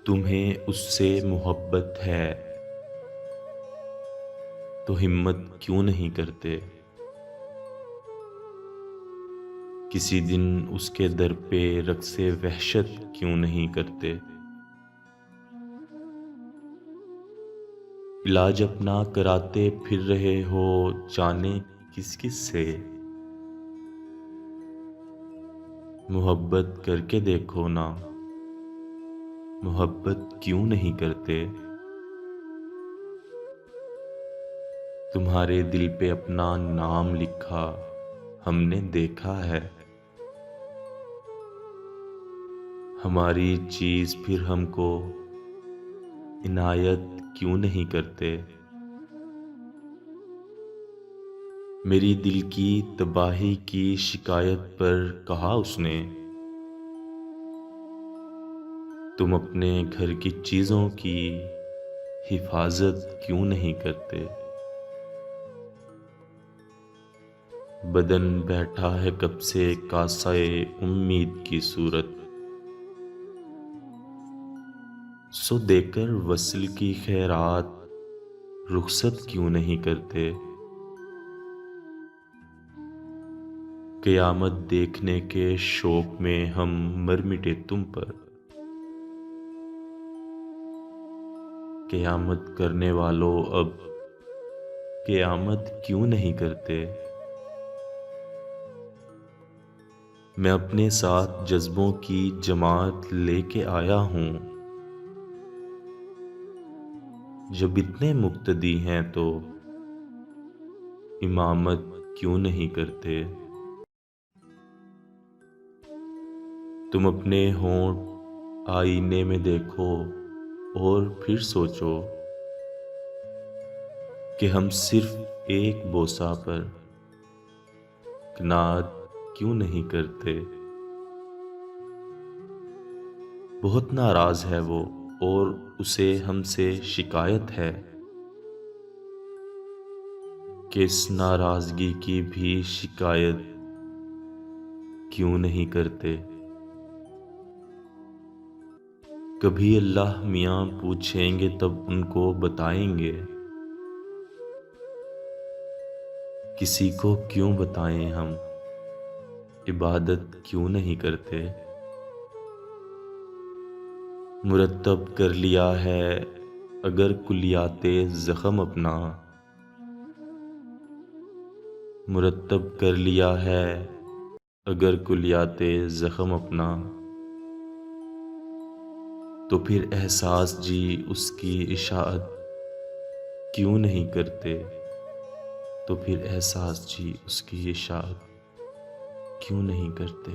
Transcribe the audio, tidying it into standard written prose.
तुम्हें उससे मोहब्बत है तो हिम्मत क्यों नहीं करते? किसी दिन उसके दर पे रक़्स-ए वहशत क्यों नहीं करते? इलाज अपना कराते फिर रहे हो जाने किस-किस से। मोहब्बत करके देखो ना, मोहब्बत क्यों नहीं करते? तुम्हारे दिल पे अपना नाम लिखा हमने देखा है। हमारी चीज़ फिर हमको इनायत क्यों नहीं करते? मेरी दिल की तबाही की शिकायत पर कहा उसने, तुम अपने घर की चीज़ों की हिफाजत क्यों नहीं करते? बदन बैठा है कब से कासाए उम्मीद की सूरत, सो देकर वस्ल की खैरात रुखसत क्यों नहीं करते? क़यामत देखने के शौक़ में हम मर मिटे तुम पर, क़यामत करने वालों अब क़यामत क्यों नहीं करते? मैं अपने साथ जज्बों की जमात लेके आया हूँ, जब इतने मुक़्तदी हैं तो इमामत क्यों नहीं करते? तुम अपने होंठ आईने में देखो और फिर सोचो कि हम सिर्फ एक बोसा पर क़नाअत क्यों नहीं करते? बहुत नाराज़ है वो और उसे हमसे शिकायत है कि इस नाराज़गी की भी शिकायत क्यों नहीं करते? कभी अल्लाह मियाँ पूछेंगे तब उनको बताएंगे, किसी को क्यों बताएं हम इबादत क्यों नहीं करते? मुरत्तब कर लिया है अगर कुलियाते ज़ख्म अपना, मुरत्तब कर लिया है अगर कुलियाते ज़ख्म अपना, तो फिर एहसास जी उसकी इशाअत क्यों नहीं करते? तो फिर एहसास जी उसकी इशाअत क्यों नहीं करते?